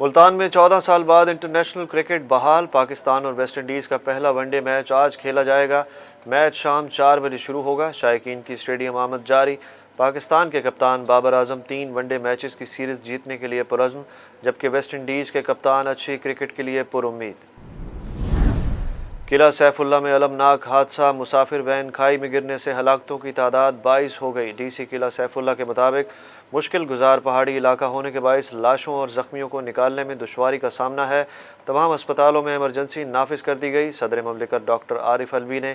ملتان میں 14 سال بعد انٹرنیشنل کرکٹ بحال۔ پاکستان اور ویسٹ انڈیز کا پہلا ون ڈے میچ آج کھیلا جائے گا۔ میچ شام 4 بجے شروع ہوگا۔ شائقین کی اسٹیڈیم آمد جاری۔ پاکستان کے کپتان Babar Azam 3 one day matches کی سیریز جیتنے کے لیے پرعزم، جبکہ ویسٹ انڈیز کے کپتان اچھی کرکٹ کے لیے پر امید۔ قلعہ سیف اللہ میں المناک حادثہ، مسافر وین کھائی میں گرنے سے ہلاکتوں کی تعداد 22 ہو گئی۔ ڈی سی قلعہ سیف اللہ کے مطابق مشکل گزار پہاڑی علاقہ ہونے کے باعث لاشوں اور زخمیوں کو نکالنے میں دشواری کا سامنا ہے۔ تمام اسپتالوں میں ایمرجنسی نافذ کر دی گئی۔ صدر مملکت ڈاکٹر عارف الوی نے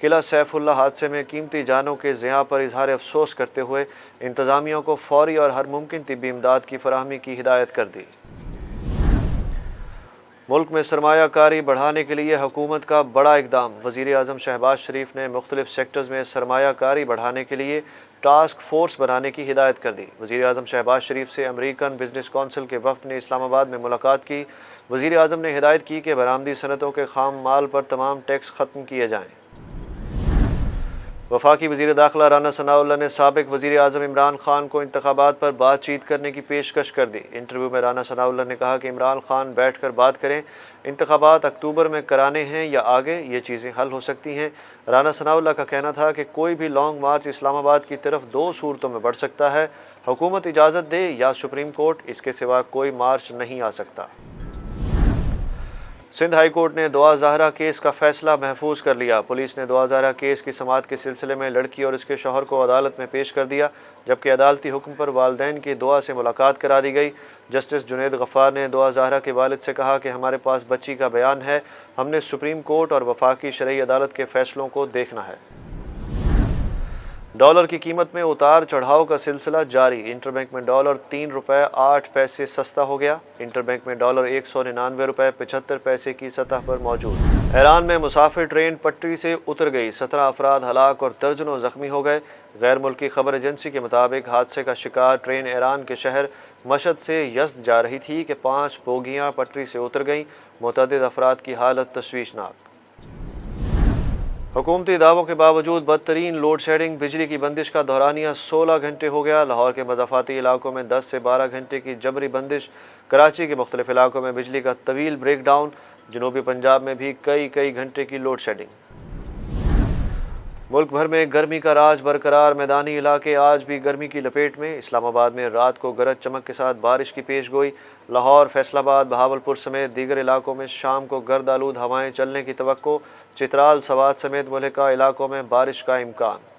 قلعہ سیف اللہ حادثے میں قیمتی جانوں کے ضیاع پر اظہار افسوس کرتے ہوئے انتظامیہ کو فوری اور ہر ممکن طبی امداد کی فراہمی کی ہدایت کر دی۔ ملک میں سرمایہ کاری بڑھانے کے لیے حکومت کا بڑا اقدام۔ وزیر اعظم شہباز شریف نے مختلف سیکٹرز میں سرمایہ کاری بڑھانے کے لیے ٹاسک فورس بنانے کی ہدایت کر دی۔ وزیر اعظم شہباز شریف سے امریکن بزنس کونسل کے وفد نے اسلام آباد میں ملاقات کی۔ وزیر اعظم نے ہدایت کی کہ برآمدی صنعتوں کے خام مال پر تمام ٹیکس ختم کیے جائیں۔ وفاقی وزیر داخلہ رانا ثناءاللہ نے سابق وزیر اعظم عمران خان کو انتخابات پر بات چیت کرنے کی پیشکش کر دی۔ انٹرویو میں رانا ثناءاللہ نے کہا کہ عمران خان بیٹھ کر بات کریں، انتخابات اکتوبر میں کرانے ہیں یا آگے، یہ چیزیں حل ہو سکتی ہیں۔ رانا ثناءاللہ کا کہنا تھا کہ کوئی بھی لانگ مارچ اسلام آباد کی طرف 2 صورتوں میں بڑھ سکتا ہے، حکومت اجازت دے یا سپریم کورٹ، اس کے سوا کوئی مارچ نہیں آ سکتا۔ سندھ ہائی کورٹ نے دعا زہرا کیس کا فیصلہ محفوظ کر لیا۔ پولیس نے دعا زہرا کیس کی سماعت کے سلسلے میں لڑکی اور اس کے شوہر کو عدالت میں پیش کر دیا، جبکہ عدالتی حکم پر والدین کی دعا سے ملاقات کرا دی گئی۔ جسٹس جنید غفار نے دعا زہرا کے والد سے کہا کہ ہمارے پاس بچی کا بیان ہے، ہم نے سپریم کورٹ اور وفاقی شرعی عدالت کے فیصلوں کو دیکھنا ہے۔ ڈالر کی قیمت میں اتار چڑھاؤ کا سلسلہ جاری۔ انٹر بینک میں ڈالر 3 روپے 8 پیسے سستا ہو گیا۔ انٹر بینک میں ڈالر 199 روپے 75 پیسے کی سطح پر موجود۔ ایران میں مسافر ٹرین پٹری سے اتر گئی، 17 افراد ہلاک اور درجنوں زخمی ہو گئے۔ غیر ملکی خبر ایجنسی کے مطابق حادثے کا شکار ٹرین ایران کے شہر مشہد سے یزد جا رہی تھی کہ 5 بوگیاں پٹری سے اتر گئیں۔ متعدد افراد کی حالت تشویشناک۔ حکومتی دعووں کے باوجود بدترین لوڈ شیڈنگ، بجلی کی بندش کا دورانیہ 16 گھنٹے ہو گیا۔ لاہور کے مضافاتی علاقوں میں 10 سے 12 گھنٹے کی جبری بندش، کراچی کے مختلف علاقوں میں بجلی کا طویل بریک ڈاؤن، جنوبی پنجاب میں بھی کئی گھنٹے کی لوڈ شیڈنگ۔ ملک بھر میں گرمی کا راج برقرار، میدانی علاقے آج بھی گرمی کی لپیٹ میں۔ اسلام آباد میں رات کو گرج چمک کے ساتھ بارش کی پیش گوئی۔ لاہور، فیصل آباد، بہاولپور سمیت دیگر علاقوں میں شام کو گرد آلود ہوائیں چلنے کی توقع۔ چترال، سوات سمیت ملحقہ علاقوں میں بارش کا امکان۔